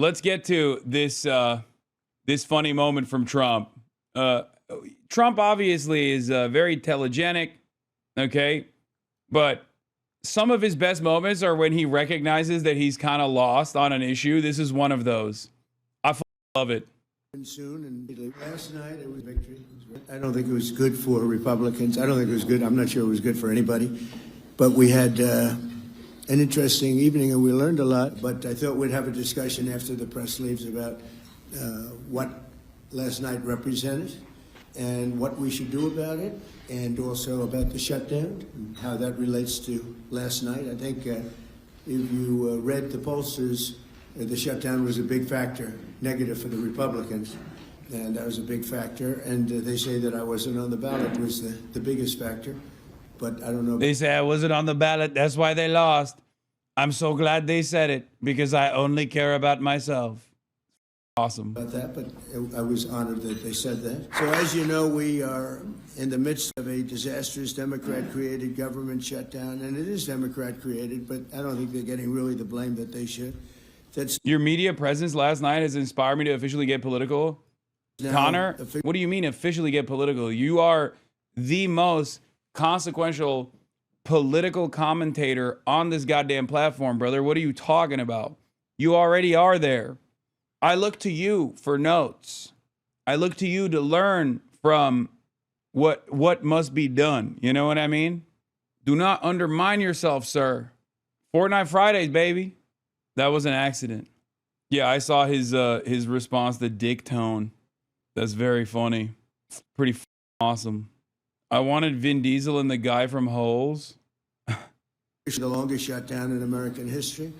let's get to this this funny moment from Trump. Trump obviously is very telegenic, okay? But some of his best moments are when he recognizes that he's kind of lost on an issue. This is one of those. I love it. Soon, and last night it was victory. I don't think it was good for Republicans. I don't think it was good. I'm not sure it was good for anybody. But we had an interesting evening and we learned a lot. But I thought we'd have a discussion after the press leaves about what last night represented and what we should do about it, and also about the shutdown and how that relates to last night. I think if you read the pollsters, the shutdown was a big factor, negative for the Republicans, and that was a big factor. And they say that I wasn't on the ballot was the biggest factor, but I don't know. They say I wasn't on the ballot, that's why they lost. I'm so glad they said it, because I only care about myself. Awesome. About that, but I was honored that they said that. So as you know, we are in the midst of a disastrous Democrat-created government shutdown, and it is Democrat-created, but I don't think they're getting really the blame that they should. Your media presence last night has inspired me to officially get political. Connor, what do you mean officially get political? You are the most consequential political commentator on this goddamn platform, brother. What are you talking about? You already are there. I look to you for notes. I look to you to learn from what must be done. You know what I mean? Do not undermine yourself, sir. Fortnite Fridays, baby. That was an accident. Yeah, I saw his response, the dick tone. That's very funny. Pretty awesome. I wanted Vin Diesel and the guy from Holes. The longest shutdown in American history.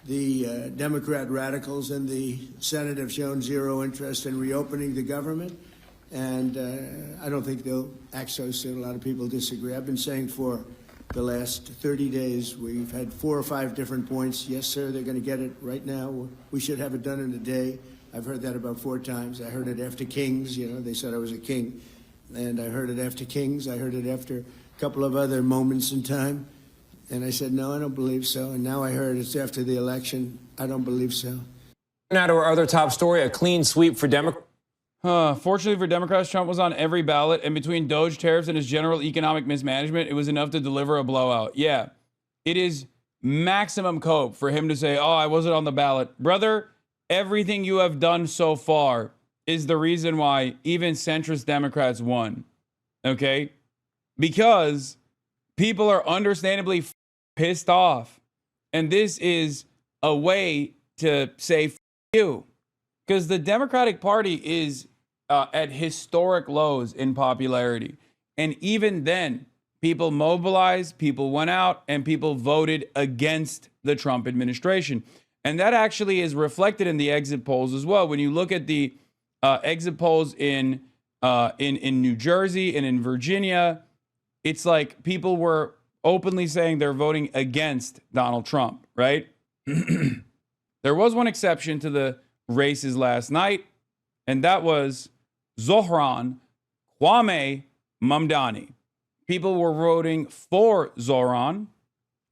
The Democrat radicals in the Senate have shown zero interest in reopening the government, and I don't think they'll act so soon. A lot of people disagree. I've been saying for the last 30 days, we've had 4 or 5 different points. Yes, sir, they're going to get it right now. We should have it done in a day. I've heard that about 4 times. I heard it after Kings. You know, they said I was a king. And I heard it after Kings. I heard it after a couple of other moments in time. And I said, no, I don't believe so. And now I heard it's after the election. I don't believe so. Now to our other top story, a clean sweep for Democrats. Fortunately for Democrats, Trump was on every ballot, and between Doge tariffs and his general economic mismanagement, it was enough to deliver a blowout. Yeah, it is maximum cope for him to say, oh, I wasn't on the ballot. Brother, everything you have done so far is the reason why even centrist Democrats won, okay? Because people are understandably pissed off, and this is a way to say f you, because the Democratic Party is at historic lows in popularity. And even then, people mobilized, people went out, and people voted against the Trump administration. And that actually is reflected in the exit polls as well. When you look at the exit polls in New Jersey and in Virginia, it's like people were openly saying they're voting against Donald Trump, right? There was one exception to the races last night, and that was Zohran Kwame Mamdani. People were voting for Zohran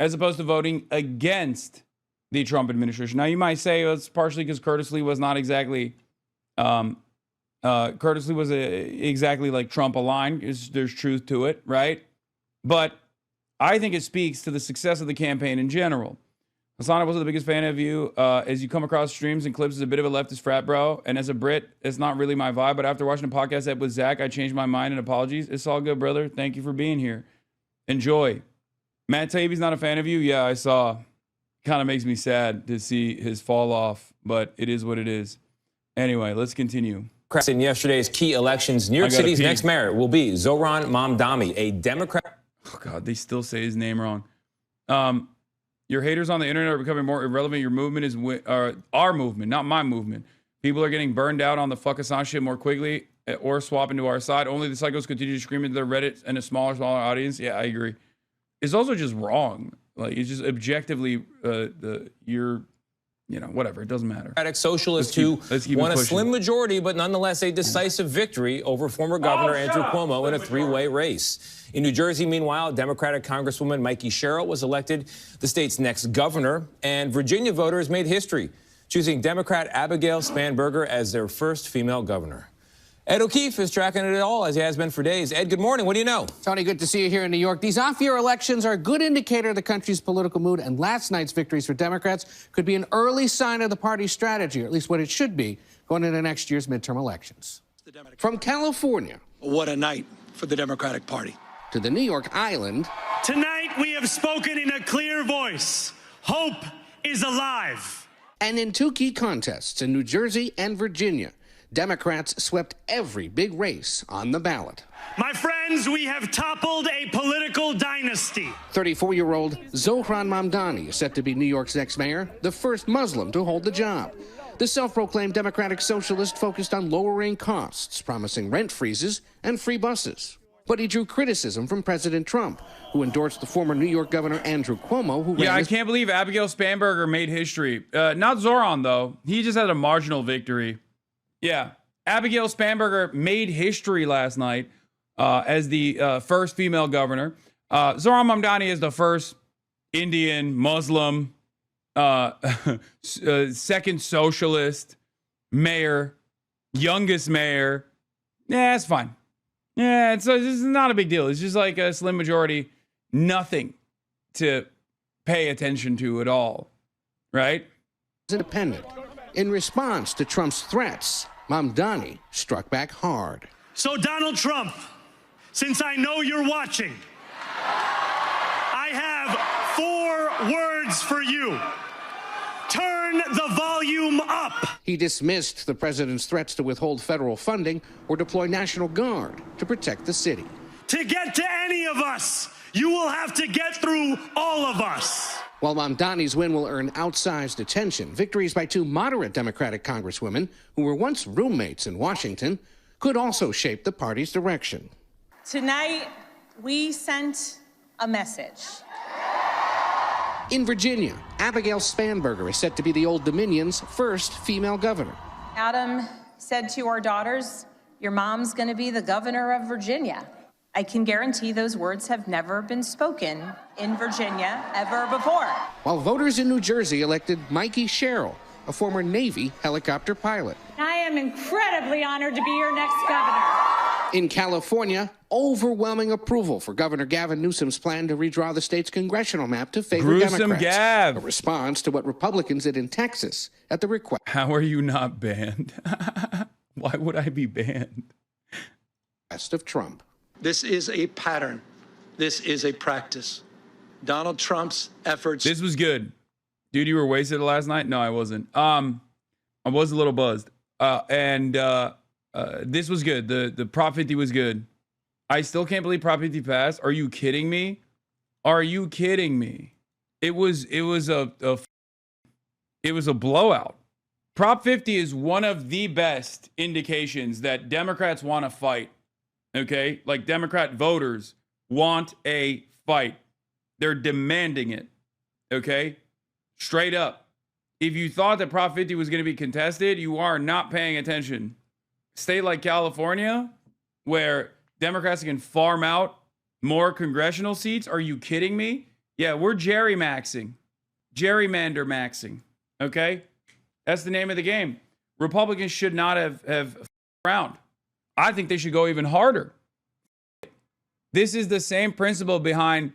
as opposed to voting against the Trump administration. Now, you might say it's partially because Curtis Lee was not exactly, exactly like Trump aligned. There's truth to it, right? But I think it speaks to the success of the campaign in general. Hasan, I wasn't the biggest fan of you. As you come across streams and clips as a bit of a leftist frat bro, and as a Brit, it's not really my vibe, but after watching a podcast ep with Zach, I changed my mind, and apologies. It's all good, brother. Thank you for being here. Enjoy. Matt Taibbi's not a fan of you? Yeah, I saw. Kind of makes me sad to see his fall off, but it is what it is. Anyway, let's continue. In yesterday's key elections, New York City's next mayor will be Zohran Mamdani, a Democrat. Oh, God, they still say his name wrong. Your haters on the internet are becoming more irrelevant. Your movement is our movement, not my movement. People are getting burned out on the fuck Hasan shit more quickly or swapping to our side. Only the psychos continue to scream into their Reddit and a smaller audience. Yeah, I agree. It's also just wrong. Like, it's just objectively, whatever. It doesn't matter. Socialists who won a slim majority, but nonetheless a decisive victory over former Governor Andrew Cuomo in a 3-way race. In New Jersey, meanwhile, Democratic Congresswoman Mikey Sherrill was elected the state's next governor, and Virginia voters made history, choosing Democrat Abigail Spanberger as their first female governor. Ed O'Keefe is tracking it all, as he has been for days. Ed, good morning. What do you know? Tony, good to see you here in New York. These off-year elections are a good indicator of the country's political mood, and last night's victories for Democrats could be an early sign of the party's strategy, or at least what it should be, going into next year's midterm elections. From California. What a night for the Democratic Party. To the New York Island. Tonight we have spoken in a clear voice. Hope is alive. And in two key contests in New Jersey and Virginia, Democrats swept every big race on the ballot. My friends, we have toppled a political dynasty. 34-year-old Trump Mamdani is set to be New York's next mayor, the first Muslim to hold the job. The self-proclaimed Democratic Socialist focused on lowering costs, promising rent freezes and free buses. But he drew criticism from President Trump, who endorsed the former New York Governor Andrew Cuomo, who I can't believe Abigail Spanberger made history. Not Zoran, though. He just had a marginal victory. Yeah, Abigail Spanberger made history last night as the first female governor. Zoran Mamdani is the first Indian, Muslim, second socialist mayor, youngest mayor. Yeah, it's fine. Yeah, this is not a big deal. It's just like a slim majority, nothing to pay attention to at all, right? Independent. In response to Trump's threats, Mamdani struck back hard. So Donald Trump, since I know you're watching, I have 4 words for you. Turn the volume up. He dismissed the president's threats to withhold federal funding or deploy National Guard to protect the city. To get to any of us, you will have to get through all of us. While Mamdani's win will earn outsized attention, victories by 2 moderate Democratic congresswomen who were once roommates in Washington could also shape the party's direction. Tonight, we sent a message. In Virginia, Abigail Spanberger is set to be the Old Dominion's first female governor. Adam said to our daughters, your mom's going to be the governor of Virginia. I can guarantee those words have never been spoken in Virginia ever before. While voters in New Jersey elected Mikey Sherrill, a former Navy helicopter pilot. I am incredibly honored to be your next governor. In California, overwhelming approval for Governor Gavin Newsom's plan to redraw the state's congressional map to favor Democrats. Gav. A response to what Republicans did in Texas at the request. How are you not banned? Why would I be banned? Of Trump. This is a pattern. This is a practice. Donald Trump's efforts. This was good. Dude, you were wasted last night? No, I wasn't. I was a little buzzed. This was good. The Prop 50 was good. I still can't believe Prop 50 passed. Are you kidding me? Are you kidding me? It was a blowout. Prop 50 is one of the best indications that Democrats want to fight. Okay? Like Democrat voters want a fight. They're demanding it. Okay? Straight up. If you thought that Prop 50 was going to be contested, you are not paying attention. State like California, where Democrats can farm out more congressional seats. Are you kidding me? Yeah, we're gerrymander maxing. Okay? That's the name of the game. Republicans should not have around. I think they should go even harder. This is the same principle behind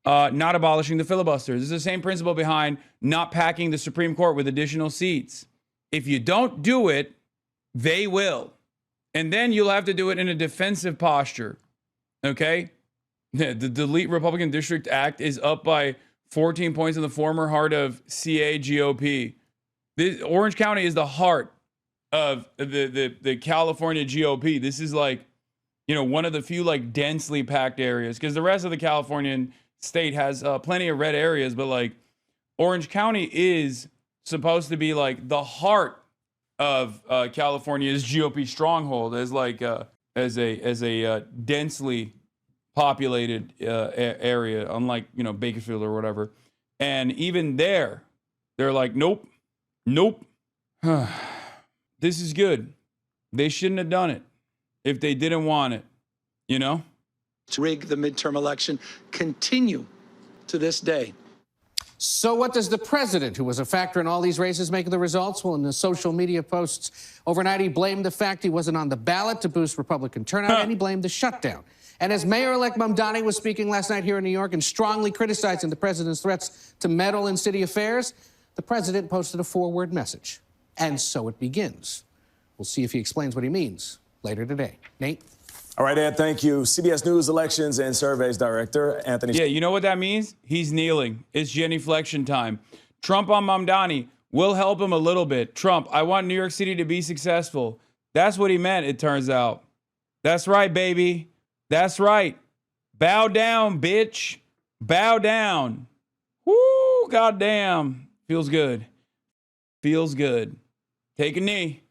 not abolishing the filibuster. This is the same principle behind not packing the Supreme Court with additional seats. If you don't do it, they will. And then you'll have to do it in a defensive posture. Okay? The Delete Republican District Act is up by 14 points in the former heart of CA GOP. Orange County is the heart of the California GOP. This is like, one of the few like densely packed areas, because the rest of the Californian state has plenty of red areas, but like Orange County is supposed to be like the heart of California's GOP stronghold, as like as a densely populated area, unlike Bakersfield or whatever. And even there, they're like, nope. This is good. They shouldn't have done it if they didn't want it, To rig the midterm election continue to this day. So what does the president, who was a factor in all these races, make of the results? Well, in the social media posts overnight, he blamed the fact he wasn't on the ballot to boost Republican turnout, and he blamed the shutdown. And as Mayor-elect Mamdani was speaking last night here in New York and strongly criticizing the president's threats to meddle in city affairs, the president posted a 4-word message. And so it begins. We'll see if he explains what he means later today. Nate? All right, Ed, thank you. CBS News Elections and Surveys Director, Anthony. Yeah, you know what that means? He's kneeling. It's genuflection time. Trump on Mamdani will help him a little bit. Trump, I want New York City to be successful. That's what he meant, it turns out. That's right, baby. That's right. Bow down, bitch. Bow down. Woo, goddamn. Feels good. Feels good. Take a knee.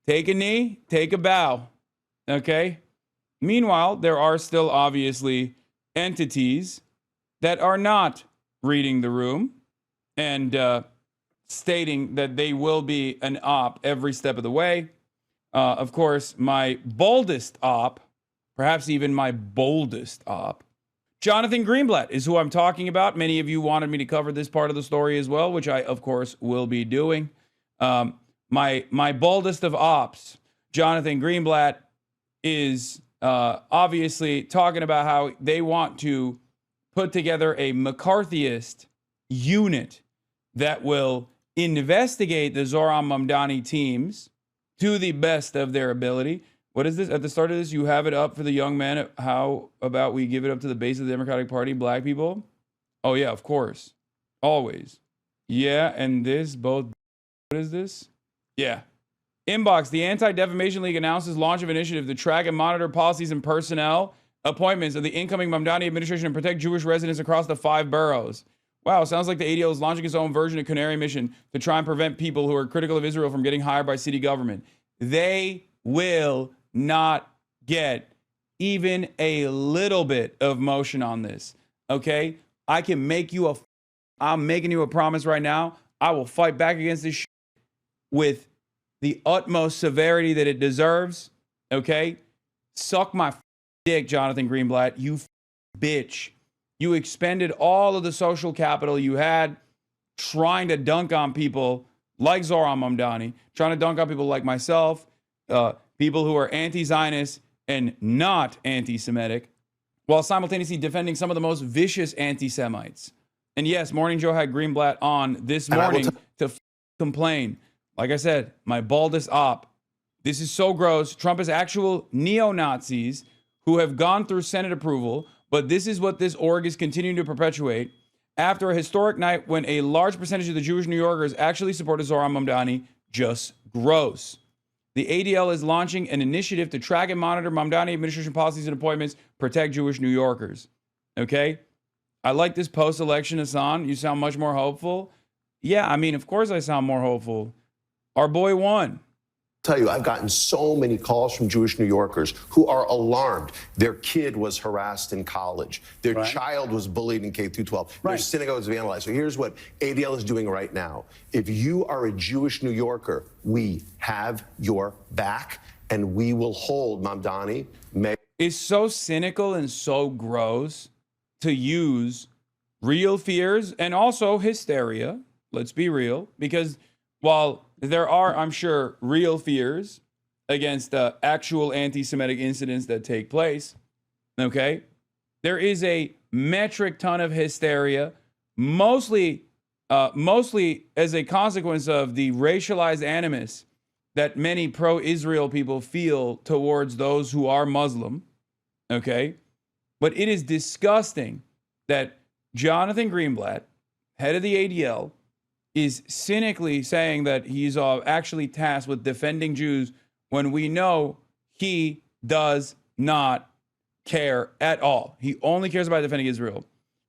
Take a knee. Take a bow. Okay? Meanwhile, there are still obviously entities that are not reading the room and stating that they will be an op every step of the way. Of course, my boldest op, perhaps even my boldest op, Jonathan Greenblatt is who I'm talking about. Many of you wanted me to cover this part of the story as well, which I, of course, will be doing. My boldest of ops, Jonathan Greenblatt, is obviously talking about how they want to put together a McCarthyist unit that will investigate the Zohran Mamdani teams to the best of their ability. What is this? At the start of this, you have it up for the young man. How about we give it up to the base of the Democratic Party, black people? Oh, yeah, of course. Always. Yeah, and this, both. What is this? Yeah. Inbox, the Anti-Defamation League announces launch of initiative to track and monitor policies and personnel appointments of the incoming Mamdani administration and protect Jewish residents across the 5 boroughs. Wow, sounds like the ADL is launching its own version of Canary Mission to try and prevent people who are critical of Israel from getting hired by city government. They will not get even a little bit of motion on this, okay? I'm making you a promise right now. I will fight back against this with the utmost severity that it deserves, okay? Suck my dick, Jonathan Greenblatt, you bitch. You expended all of the social capital you had trying to dunk on people like Zohran Mamdani, trying to dunk on people like myself, people who are anti-Zionist and not anti-Semitic, while simultaneously defending some of the most vicious anti-Semites. And yes, Morning Joe had Greenblatt on this morning to complain. Like I said, my baldest op. This is so gross. Trump has actual neo-Nazis who have gone through Senate approval, but this is what this org is continuing to perpetuate after a historic night when a large percentage of the Jewish New Yorkers actually supported Zohran Mamdani. Just gross. The ADL is launching an initiative to track and monitor Mamdani administration policies and appointments, protect Jewish New Yorkers. Okay? I like this post-election, Hasan. You sound much more hopeful. Yeah, I mean, of course I sound more hopeful. Our boy won. Tell you, I've gotten so many calls from Jewish New Yorkers who are alarmed. Their kid was harassed in college. Their child was bullied in K through 12. Their synagogues vandalized. So here's what ADL is doing right now. If you are a Jewish New Yorker, we have your back, and we will hold Mamdani. It's so cynical and so gross to use real fears and also hysteria. Let's be real, because while there are, I'm sure, real fears against actual anti-Semitic incidents that take place, okay, there is a metric ton of hysteria, mostly as a consequence of the racialized animus that many pro-Israel people feel towards those who are Muslim, okay? But it is disgusting that Jonathan Greenblatt, head of the ADL, is cynically saying that he's actually tasked with defending Jews when we know he does not care at all. He only cares about defending Israel.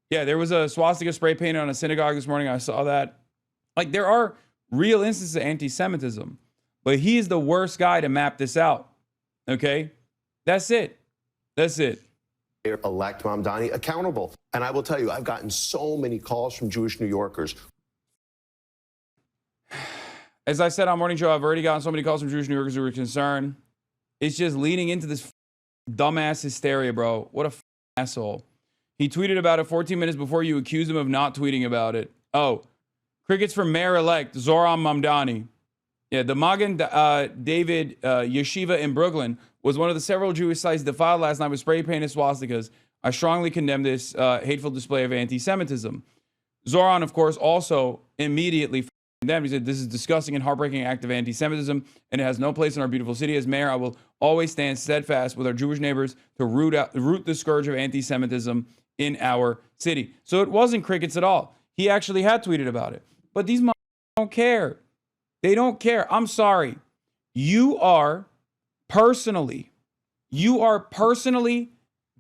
Yeah, there was a swastika spray painted on a synagogue this morning. I saw that. Like, there are real instances of anti-Semitism, but he's the worst guy to map this out. Okay? That's it. That's it. Elect Mamdani accountable. And I will tell you, I've gotten so many calls from Jewish New Yorkers. As I said on Morning Show, I've already gotten so many calls from Jewish New Yorkers who were concerned. It's just leaning into this dumbass hysteria, bro. What a asshole. He tweeted about it 14 minutes before you accused him of not tweeting about it. Oh, crickets for mayor-elect Zohran Mamdani. Yeah, the Magen David Yeshiva in Brooklyn was one of the several Jewish sites defiled last night with spray-painted swastikas. I strongly condemn this hateful display of anti-Semitism. Zohran, of course, also immediately condemned. He said, this is a disgusting and heartbreaking act of anti-Semitism, and it has no place in our beautiful city. As mayor, I will always stand steadfast with our Jewish neighbors to root the scourge of anti-Semitism in our city. So it wasn't crickets at all. He actually had tweeted about it. But these don't care. They don't care. I'm sorry. You are personally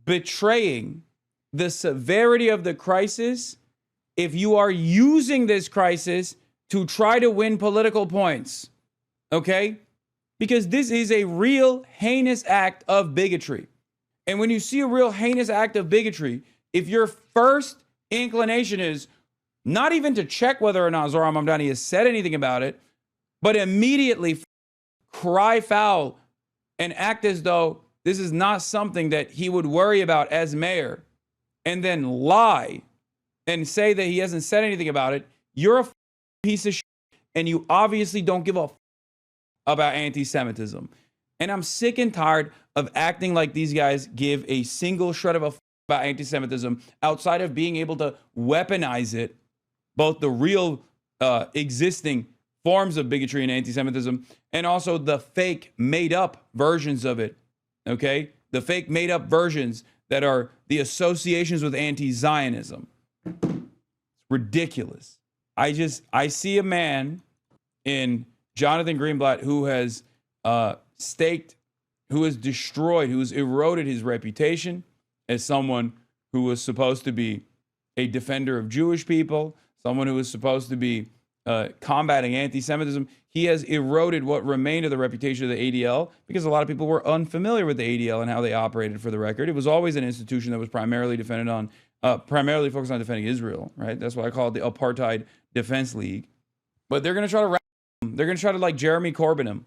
betraying the severity of the crisis if you are using this crisis to try to win political points, okay? Because this is a real heinous act of bigotry. And when you see a real heinous act of bigotry, if your first inclination is not even to check whether or not Zohran Mamdani has said anything about it, but immediately cry foul and act as though this is not something that he would worry about as mayor, and then lie and say that he hasn't said anything about it, you're a piece of shit, and you obviously don't give a about anti-Semitism. And I'm sick and tired of acting like these guys give a single shred of a about anti-Semitism outside of being able to weaponize it, both the real existing forms of bigotry and anti-Semitism, and also the fake made-up versions of it, okay? The fake made-up versions that are the associations with anti-Zionism. It's ridiculous. I see a man in Jonathan Greenblatt who has who has destroyed, who has eroded his reputation as someone who was supposed to be a defender of Jewish people, someone who was supposed to be combating anti-Semitism. He has eroded what remained of the reputation of the ADL because a lot of people were unfamiliar with the ADL and how they operated. For the record, it was always an institution that was primarily focused on defending Israel, right? That's why I call it the Apartheid Defense League. But they're going to try to they're going to try to like Jeremy Corbyn him,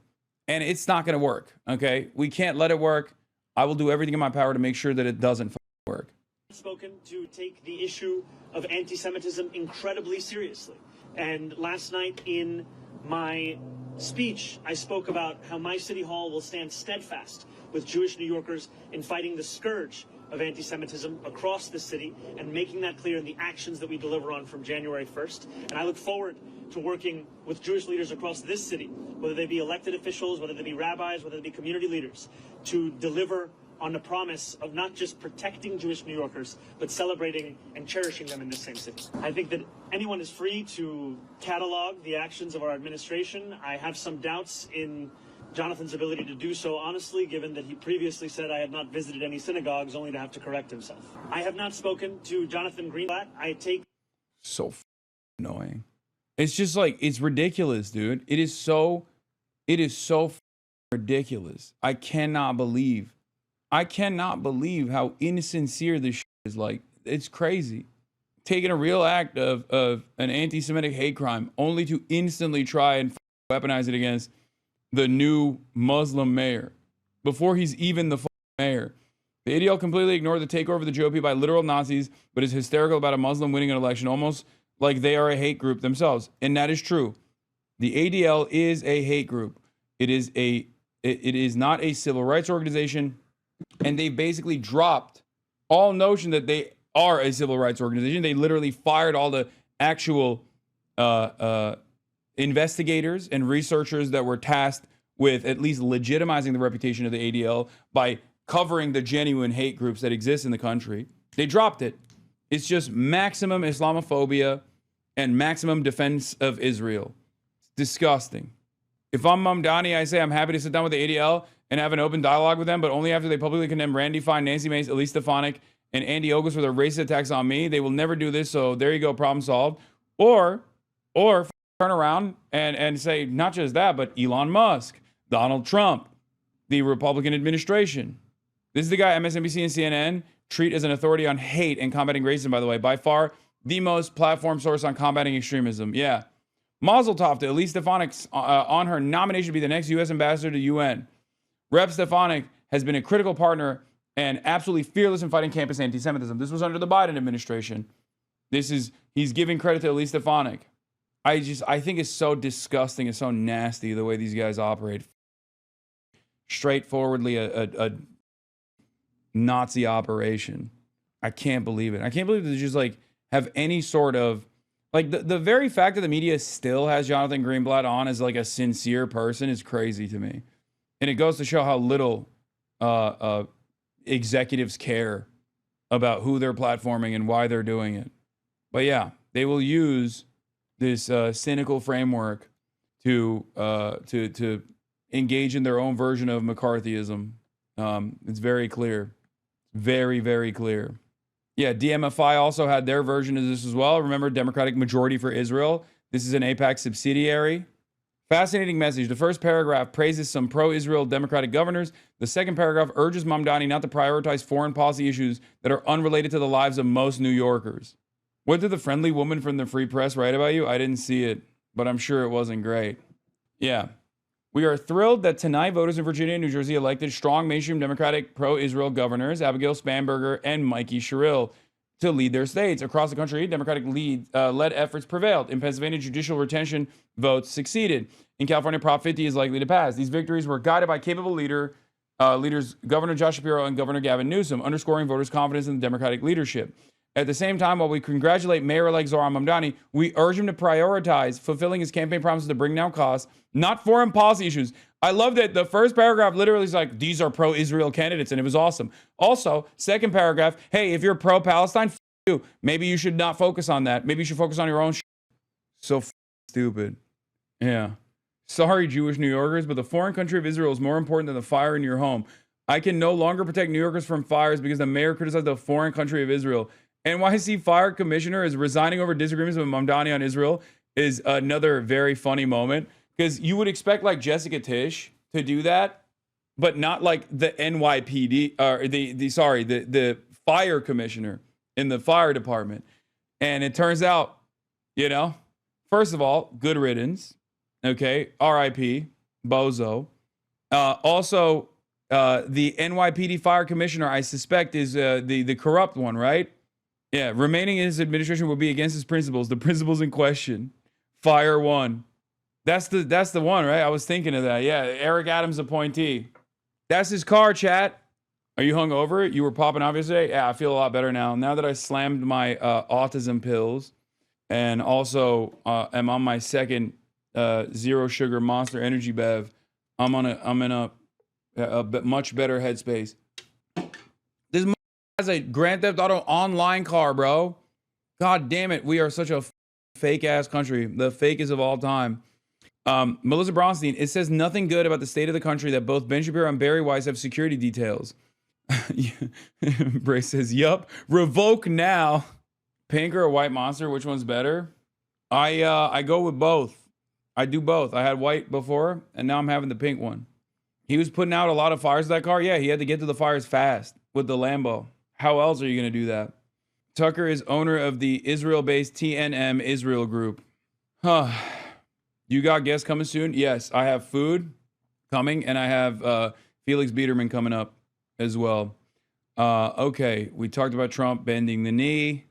and it's not going to work, okay? We can't let it work. I will do everything in my power to make sure that it doesn't work. Spoken to take the issue of anti-Semitism incredibly seriously. And last night in my speech, I spoke about how my city hall will stand steadfast with Jewish New Yorkers in fighting the scourge of anti-Semitism across the city and making that clear in the actions that we deliver on from January 1st. And I look forward to working with Jewish leaders across this city, whether they be elected officials, whether they be rabbis, whether they be community leaders, to deliver on the promise of not just protecting Jewish New Yorkers, but celebrating and cherishing them in this same city. I think that anyone is free to catalog the actions of our administration. I have some doubts in Jonathan's ability to do so honestly, given that he previously said I had not visited any synagogues, only to have to correct himself. I have not spoken to Jonathan Greenblatt. I take... So annoying. It's just like, it's ridiculous, dude. It is so ridiculous. I cannot believe how insincere this shit is. Like, it's crazy. Taking a real act of an anti-Semitic hate crime only to instantly try and weaponize it against the new Muslim mayor before he's even the mayor. The ADL completely ignored the takeover of the GOP by literal Nazis, but is hysterical about a Muslim winning an election, almost like they are a hate group themselves. And that is true. The ADL is a hate group. It is not a civil rights organization. And they basically dropped all notion that they are a civil rights organization. They literally fired all the actual investigators and researchers that were tasked with at least legitimizing the reputation of the ADL by covering the genuine hate groups that exist in the country. They dropped it. It's just maximum Islamophobia and maximum defense of Israel. It's disgusting. If I'm Mamdani, I say I'm happy to sit down with the ADL and have an open dialogue with them, but only after they publicly condemn Randy Fine, Nancy Mace, Elise Stefanik, and Andy Ogles for their racist attacks on me. They will never do this, so there you go, problem solved. Or turn around and say not just that, but Elon Musk, Donald Trump, the Republican administration. This is the guy MSNBC and CNN treat as an authority on hate and combating racism, by the way. By far, the most platform source on combating extremism. Yeah. Mazel tov to Elise Stefanik on her nomination to be the next U.S. ambassador to UN. Rep. Stefanik has been a critical partner and absolutely fearless in fighting campus anti-Semitism. This was under the Biden administration. He's giving credit to Elise Stefanik. I think it's so disgusting. It's so nasty the way these guys operate. Straightforwardly a Nazi operation. I can't believe it. I can't believe that they just like have any sort of like the very fact that the media still has Jonathan Greenblatt on as like a sincere person is crazy to me. And it goes to show how little executives care about who they're platforming and why they're doing it. But yeah, they will use this cynical framework to engage in their own version of McCarthyism. It's very clear. Very, very clear. Yeah, DMFI also had their version of this as well. Remember, Democratic Majority for Israel. This is an AIPAC subsidiary. Fascinating message. The first paragraph praises some pro-Israel Democratic governors. The second paragraph urges Mamdani not to prioritize foreign policy issues that are unrelated to the lives of most New Yorkers. What did the friendly woman from the Free Press write about you? I didn't see it, but I'm sure it wasn't great. Yeah. We are thrilled that tonight voters in Virginia and New Jersey elected strong mainstream Democratic pro-Israel governors, Abigail Spanberger and Mikey Sherrill, to lead their states. Across the country, Democratic led efforts prevailed. In Pennsylvania, judicial retention votes succeeded. In California, Prop 50 is likely to pass. These victories were guided by capable leaders Governor Josh Shapiro and Governor Gavin Newsom, underscoring voters' confidence in the Democratic leadership. At the same time, while we congratulate Mayor-elect Zohran Mamdani, we urge him to prioritize fulfilling his campaign promises to bring down costs, not foreign policy issues. I love that the first paragraph literally is like, these are pro-Israel candidates, and it was awesome. Also, second paragraph, hey, if you're pro-Palestine, f*** you. Maybe you should not focus on that. Maybe you should focus on your own shit. So stupid. Yeah. Sorry, Jewish New Yorkers, but the foreign country of Israel is more important than the fire in your home. I can no longer protect New Yorkers from fires because the mayor criticized the foreign country of Israel. NYC Fire Commissioner is resigning over disagreements with Mamdani on Israel is another very funny moment, because you would expect like Jessica Tisch to do that, but not like the NYPD or the fire commissioner in the fire department. And it turns out, first of all, good riddance. Okay. RIP, bozo. Also, the NYPD fire commissioner, I suspect, is the corrupt one, right? Yeah, remaining in his administration will be against his principles. The principles in question. Fire one. That's the one, right? I was thinking of that. Yeah, Eric Adams appointee. That's his car, chat. Are you hungover? You were popping off yesterday? Yeah, I feel a lot better now. Now that I slammed my autism pills and also am on my second zero sugar Monster Energy Bev, I'm in a much better headspace. This has a Grand Theft Auto online car, bro. God damn it. We are such a fake ass country. The fakest of all time. Melissa Bronstein, it says nothing good about the state of the country that both Ben Shapiro and Barry Weiss have security details. Brace says, yup. Revoke now. Pink or a white Monster? Which one's better? I go with both. I do both. I had white before, and now I'm having the pink one. He was putting out a lot of fires to that car. Yeah, he had to get to the fires fast with the Lambo. How else are you going to do that? Tucker is owner of the Israel-based TNM Israel Group. Huh. You got guests coming soon? Yes, I have food coming, and I have Felix Biederman coming up as well. Okay, we talked about Trump bending the knee.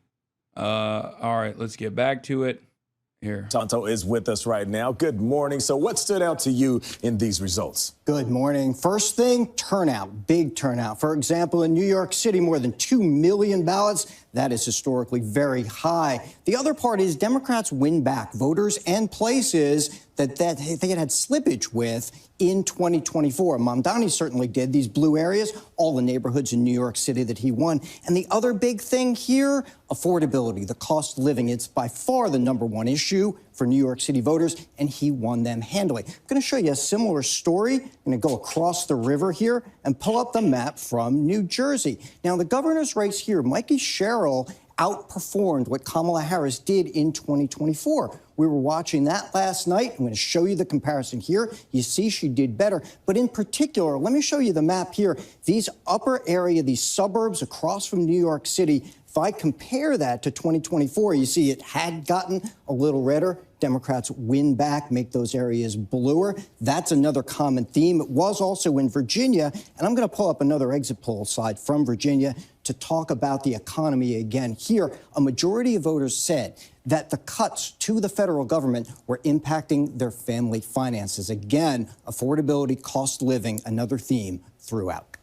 All right, let's get back to it. Here. Tonto is with us right now. Good morning. So what stood out to you in these results? Good morning. First thing, turnout, big turnout. For example, in New York City, more than 2 million ballots. That is historically very high. The other part is Democrats win back voters and places that they had slippage with in 2024. Mamdani certainly did. These blue areas, all the neighborhoods in New York City that he won. And the other big thing here, affordability, the cost of living. It's by far the #1 issue for New York City voters, and he won them handily. I'm going to show you a similar story. I'm going to go across the river here and pull up the map from New Jersey. Now, the governor's race here, Mikey Sherrill outperformed what Kamala Harris did in 2024. We were watching that last night. I'm going to show you the comparison here. You see she did better. But in particular, let me show you the map here. These upper area, these suburbs across from New York City, if I compare that to 2024, you see it had gotten a little redder. Democrats win back, make those areas bluer. That's another common theme. It was also in Virginia. And I'm going to pull up another exit poll slide from Virginia to talk about the economy again. Here, a majority of voters said that the cuts to the federal government were impacting their family finances. Again, affordability, cost of living, another theme throughout.